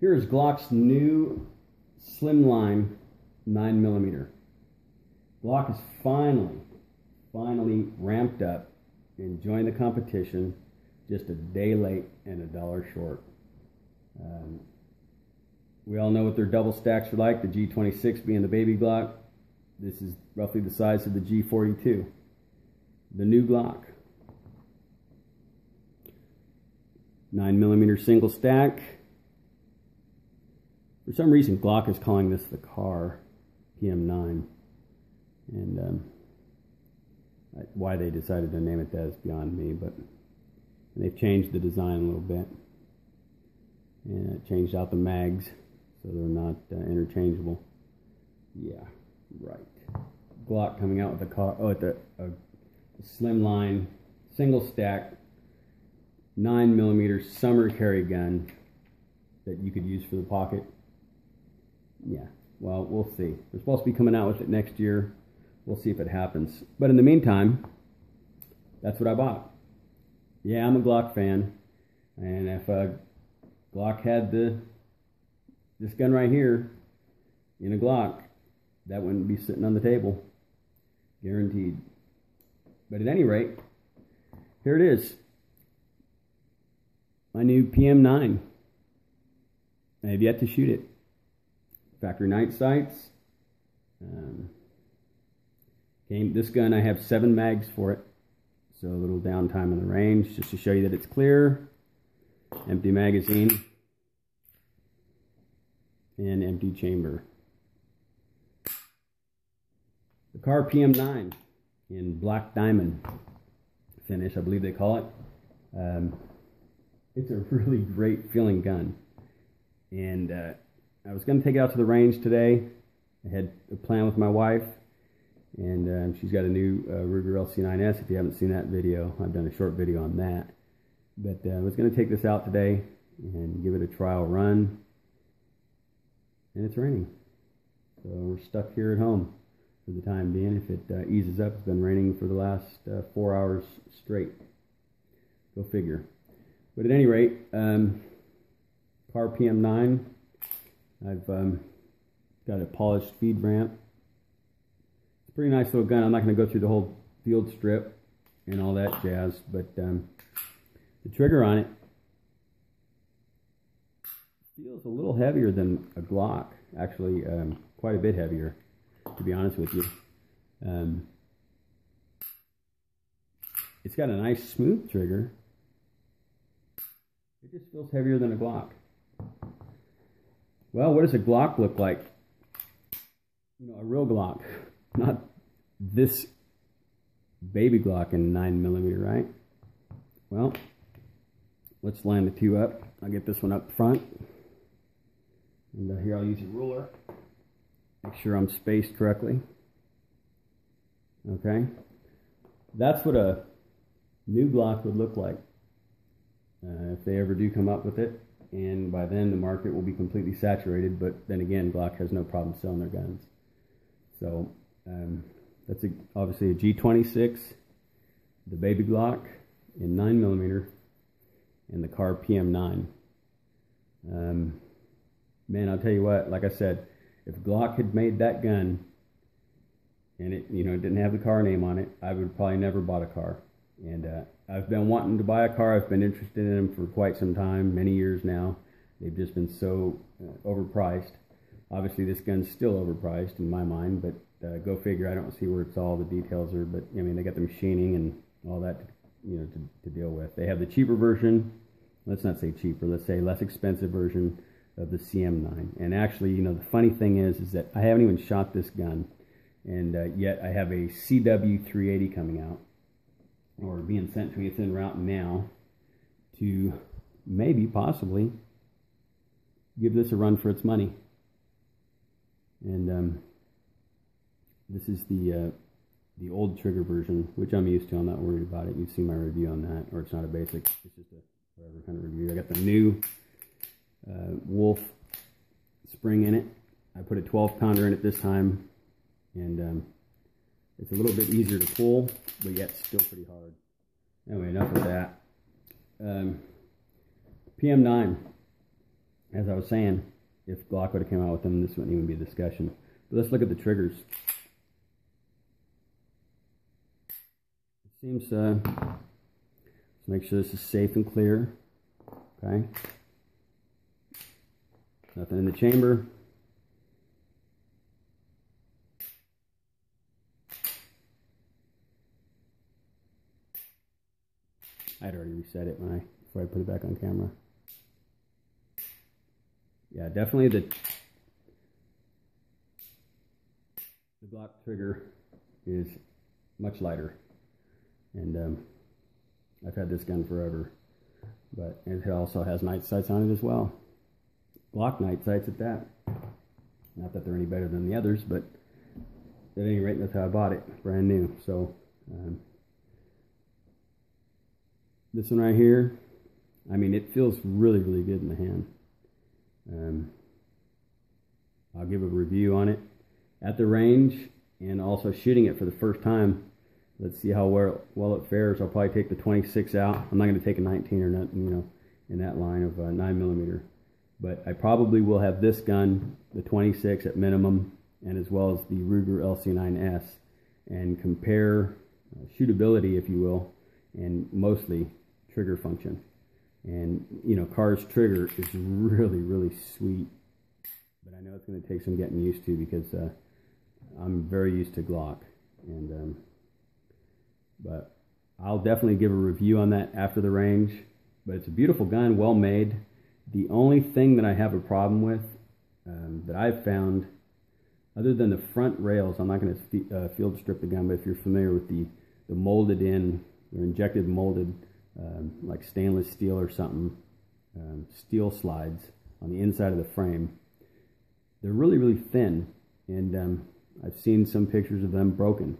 Here's Glock's new slimline 9mm. Glock is finally ramped up and joined the competition, just a day late and a dollar short. We all know what their double stacks are like, the G26 being the baby Glock. This is roughly the size of the G42. The new Glock. 9mm single stack. For some reason, Glock is calling this the Kahr PM9. And why they decided to name it that is beyond me, but they've changed the design a little bit. And changed out the mags, so they're not interchangeable. Yeah, right. Glock coming out with a slimline single stack 9mm summer carry gun that you could use for the pocket. Yeah, well, we'll see. They're supposed to be coming out with it next year. We'll see if it happens. But in the meantime, that's what I bought. Yeah, I'm a Glock fan, and if Glock had this gun right here in a Glock, that wouldn't be sitting on the table, guaranteed. But at any rate, here it is, my new PM9. I have yet to shoot it. Factory night sights. This gun, I have 7 mags for it, so a little downtime in the range, just to show you that it's clear. Empty magazine and empty chamber. The Kahr PM9 in black diamond finish, I believe they call it. It's a really great feeling gun, and I was going to take it out to the range today. I had a plan with my wife, and she's got a new Ruger LC9S. If you haven't seen that video, I've done a short video on that. But I was going to take this out today and give it a trial run, and it's raining. So we're stuck here at home for the time being. If it eases up, it's been raining for the last 4 hours straight. Go figure. But at any rate, Kahr PM9, I've got a polished feed ramp. It's a pretty nice little gun. I'm not going to go through the whole field strip and all that jazz, but the trigger on it feels a little heavier than a Glock. Actually, quite a bit heavier, to be honest with you. It's got a nice smooth trigger. It just feels heavier than a Glock. Well, what does a Glock look like? You know, a real Glock, not this baby Glock in 9mm, right? Well, let's line the two up. I'll get this one up front. And here I'll use a ruler. Make sure I'm spaced correctly. Okay. That's what a new Glock would look like. If they ever do come up with it. And by then the market will be completely saturated. But then again, Glock has no problem selling their guns. So that's obviously a G26, the baby Glock in 9mm, and the Kahr PM9. Man, I'll tell you what, like I said, if Glock had made that gun and it, you know, didn't have the Kahr name on it, I would probably never bought a Kahr. And I've been wanting to buy a Kahr. I've been interested in them for quite some time, many years now. They've just been so overpriced. Obviously, this gun's still overpriced in my mind, but go figure. I don't see where it's all the details are, but I mean, they got the machining and all that, you know, to deal with. They have the cheaper version. Let's not say cheaper. Let's say less expensive version of the CM9. And actually, you know, the funny thing is that I haven't even shot this gun, and yet I have a CW380 coming out, or being sent to me. It's en route now to maybe, possibly, give this a run for its money. And this is the old trigger version, which I'm used to. I'm not worried about it. You've seen my review on that, or it's not a basic. It's just a whatever kind of review. I got the new Wolf spring in it. I put a 12-pounder in it this time, and it's a little bit easier to pull, but yet still pretty hard. Anyway, enough of that. PM9. as I was saying, if Glock would have come out with them, this wouldn't even be a discussion. But let's look at the triggers. It seems, let's make sure this is safe and clear. Okay. Nothing in the chamber. I'd already reset it before I put it back on camera. Yeah, definitely the Glock trigger is much lighter, and I've had this gun forever, but it also has night sights on it as well. Glock night sights at that. Not that they're any better than the others, but at any rate, that's how I bought it, brand new. So this one right here, I mean, it feels really, really good in the hand. I'll give a review on it at the range and also shooting it for the first time. Let's see how well it fares. I'll probably take the 26 out. I'm not going to take a 19 or nothing, you know, in that line of 9mm. But I probably will have this gun, the 26 at minimum, and as well as the Ruger LC9S, and compare shootability, if you will, and mostly trigger function. And, you know, Kahr's trigger is really, really sweet. But I know it's going to take some getting used to because I'm very used to Glock. And but I'll definitely give a review on that after the range. But it's a beautiful gun, well made. The only thing that I have a problem with that I've found, other than the front rails, I'm not going to field strip the gun, but if you're familiar with the molded in or injected molded like stainless steel or something, steel slides on the inside of the frame, they're really, really thin, and I've seen some pictures of them broken,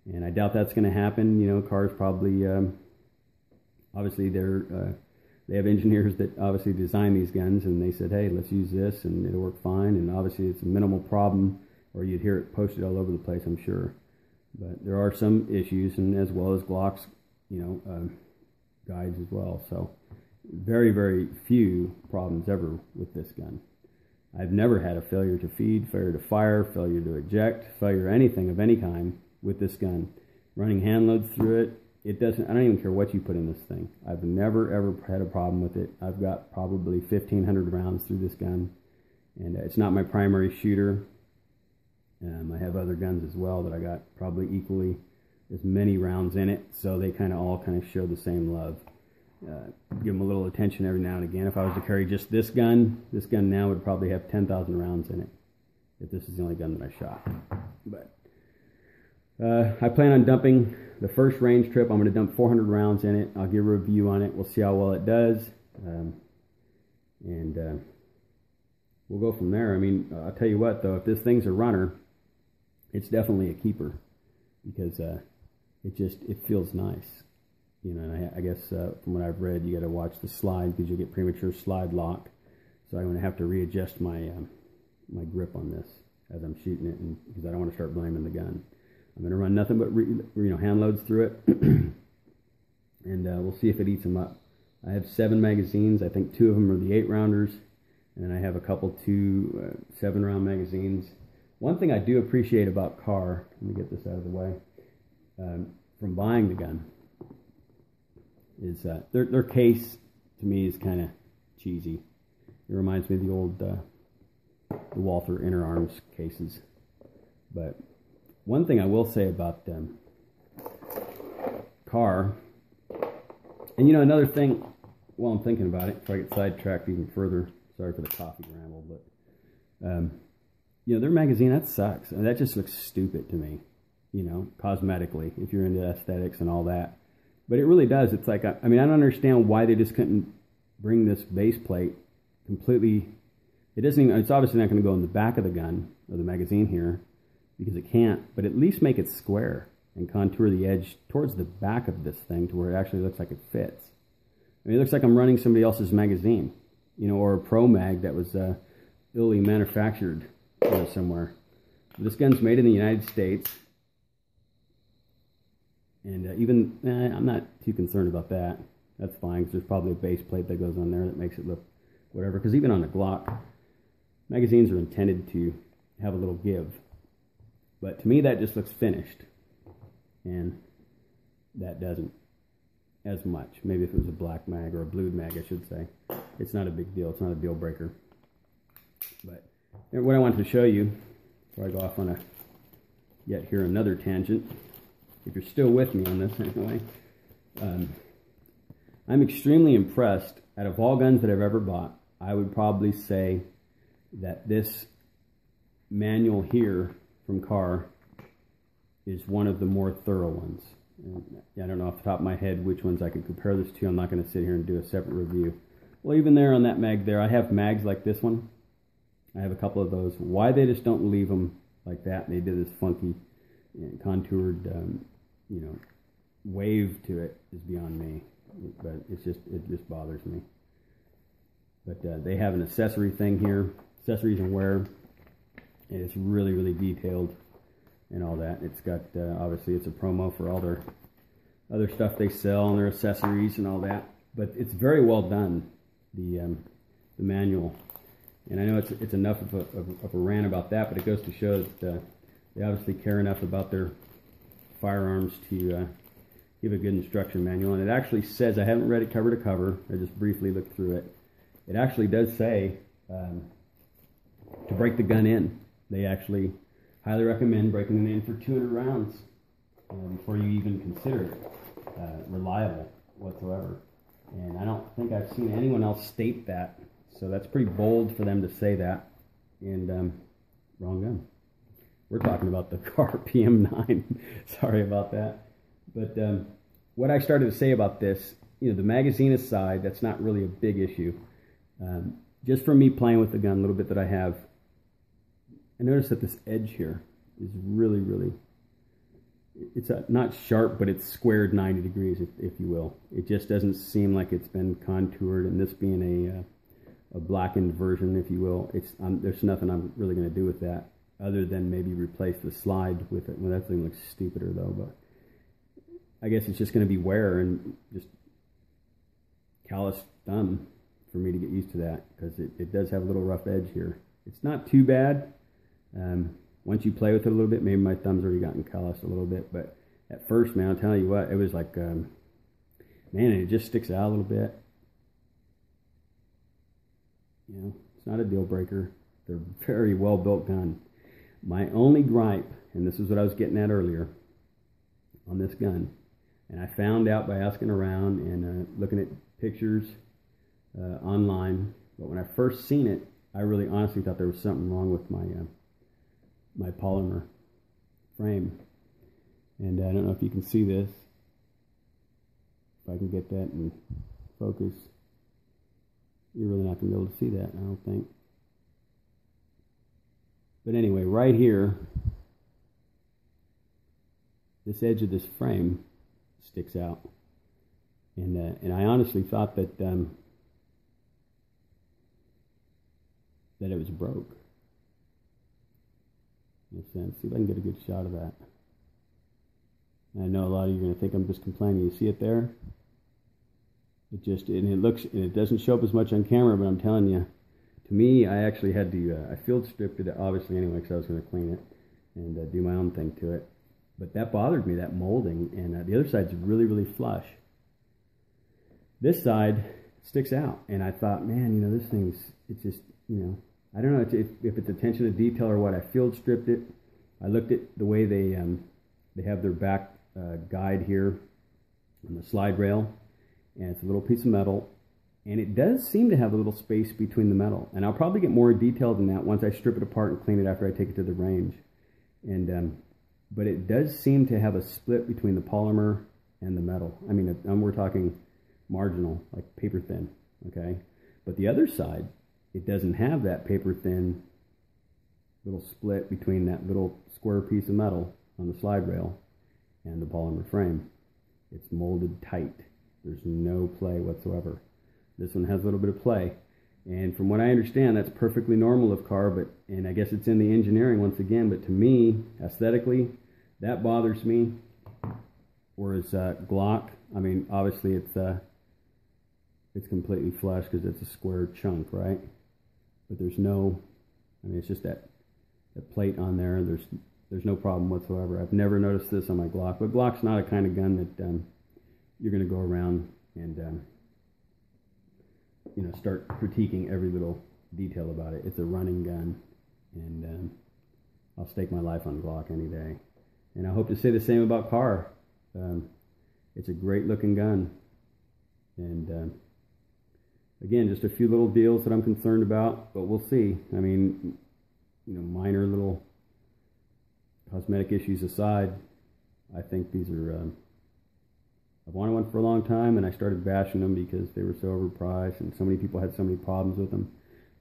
and I doubt that's going to happen. You know, Kahr's probably obviously they have engineers that obviously design these guns, and they said, hey, let's use this and it'll work fine, and obviously it's a minimal problem, or you'd hear it posted all over the place, I'm sure. But there are some issues, and as well as Glock's, you know, guides as well. So very, very few problems ever with this gun. I've never had a failure to feed, failure to fire, failure to eject, failure anything of any kind with this gun. Running hand loads through it, it doesn't, I don't even care what you put in this thing. I've never ever had a problem with it. I've got probably 1,500 rounds through this gun, and it's not my primary shooter. I have other guns as well that I got probably equally as many rounds in it, so they all show the same love. Give them a little attention every now and again. If I was to carry just this gun now would probably have 10,000 rounds in it, if this is the only gun that I shot. But I plan on dumping the first range trip. I'm going to dump 400 rounds in it. I'll give a review on it. We'll see how well it does, and we'll go from there. I mean, I'll tell you what, though, if this thing's a runner, it's definitely a keeper, because it feels nice. You know, and I guess from what I've read, you got to watch the slide because you'll get premature slide lock. So I'm going to have to readjust my my grip on this as I'm shooting it, and because I don't want to start blaming the gun. I'm going to run nothing but hand loads through it, and we'll see if it eats them up. I have 7 magazines. I think 2 of them are the 8-rounders, and I have a couple 2 7-round magazines. One thing I do appreciate about Kahr, let me get this out of the way, from buying the gun, is their case to me is kind of cheesy. It reminds me of the old the Walther Inner Arms cases. But one thing I will say about Kahr, and you know, another thing while I'm thinking about it, before I get sidetracked even further, sorry for the coffee ramble, but you know, their magazine, that sucks. And that just looks stupid to me, you know, cosmetically, if you're into aesthetics and all that. But it really does. It's like, I mean, I don't understand why they just couldn't bring this base plate completely. It doesn't even, it's obviously not going to go in the back of the gun, or the magazine here, because it can't, but at least make it square and contour the edge towards the back of this thing to where it actually looks like it fits. I mean, it looks like I'm running somebody else's magazine, you know, or a Pro Mag that was illegally manufactured, you know, somewhere. This gun's made in the United States. And even, I'm not too concerned about that. That's fine, because there's probably a base plate that goes on there that makes it look whatever. Because even on the Glock, magazines are intended to have a little give. But to me, that just looks finished. And that doesn't as much. Maybe if it was a black mag or a blue mag, I should say. It's not a big deal. It's not a deal breaker. But what I wanted to show you, before I go off on another tangent, if you're still with me on this anyway, I'm extremely impressed. Out of all guns that I've ever bought, I would probably say that this manual here from Kahr is one of the more thorough ones. And I don't know off the top of my head which ones I could compare this to. I'm not going to sit here and do a separate review. Well, even there on that mag there, I have mags like this one. I have a couple of those. Why they just don't leave them like that, and they did this funky, contoured, wave to it, is beyond me. But it just bothers me. But they have an accessory thing here, accessories and wear, and it's really, really detailed and all that. It's got, obviously it's a promo for all their other stuff they sell and their accessories and all that. But it's very well done, the manual. And I know it's enough of a rant about that, but it goes to show that they obviously care enough about their firearms to give a good instruction manual. And it actually says, I haven't read it cover to cover, I just briefly looked through it. It actually does say to break the gun in. They actually highly recommend breaking it in for 200 rounds before you even consider it reliable whatsoever. And I don't think I've seen anyone else state that. So that's pretty bold for them to say that. And wrong gun. We're talking about the Kahr PM9. Sorry about that. But what I started to say about this, the magazine aside, that's not really a big issue. Just from me playing with the gun a little bit that I have, I noticed that this edge here is really, really, it's not sharp, but it's squared 90 degrees, if you will. It just doesn't seem like it's been contoured, and this being a blackened version, if you will, there's nothing I'm really going to do with that, other than maybe replace the slide with it. Well, that thing looks stupider, though, but I guess it's just going to be wear and just callous thumb for me to get used to that, because it does have a little rough edge here. It's not too bad. Once you play with it a little bit, maybe my thumb's already gotten calloused a little bit, but at first, man, I'll tell you what, it was like, man, it just sticks out a little bit. It's not a deal breaker. They're a very well built gun. My only gripe, and this is what I was getting at earlier on this gun, and I found out by asking around and looking at pictures online, but when I first seen it, I really honestly thought there was something wrong with my polymer frame. And I don't know if you can see this, if I can get that in focus. You're really not going to be able to see that, I don't think. But anyway, right here, this edge of this frame sticks out. And I honestly thought that that it was broke. In a sense. See if I can get a good shot of that. And I know a lot of you are going to think I'm just complaining. You see it there? It doesn't show up as much on camera, but I'm telling you, to me, I actually had to, I field stripped it, obviously, anyway, because I was going to clean it and do my own thing to it. But that bothered me, that molding, and the other side's really, really flush. This side sticks out, and I thought, man, this thing's, it's just, I don't know if it's attention to detail or what. I field stripped it. I looked at the way they have their back guide here on the slide rail, and it's a little piece of metal, and it does seem to have a little space between the metal. And I'll probably get more detailed than that once I strip it apart and clean it after I take it to the range. And but it does seem to have a split between the polymer and the metal. I mean, we're talking marginal, like paper thin, okay? But the other side, it doesn't have that paper thin little split between that little square piece of metal on the slide rail and the polymer frame. It's molded tight. There's no play whatsoever. This one has a little bit of play. And from what I understand, that's perfectly normal of Kahr, and I guess it's in the engineering once again, but to me, aesthetically, that bothers me. Whereas Glock, I mean, obviously it's it's completely flush because it's a square chunk, right? But there's no, I mean, it's just that plate on there. There's no problem whatsoever. I've never noticed this on my Glock, but Glock's not a kind of gun that you're going to go around and you know, start critiquing every little detail about it. It's a running gun, and I'll stake my life on Glock any day. And I hope to say the same about Kahr. It's a great looking gun, and again, just a few little deals that I'm concerned about, but we'll see. I mean, you know, minor little cosmetic issues aside, I think these are, I've wanted one for a long time, and I started bashing them because they were so overpriced and so many people had so many problems with them.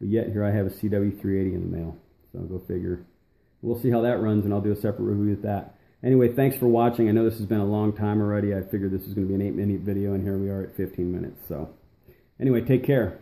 But yet here I have a CW380 in the mail, so go figure. We'll see how that runs, and I'll do a separate review of that. Anyway, thanks for watching. I know this has been a long time already. I figured this was going to be an 8-minute video, and here we are at 15 minutes. So anyway, take care.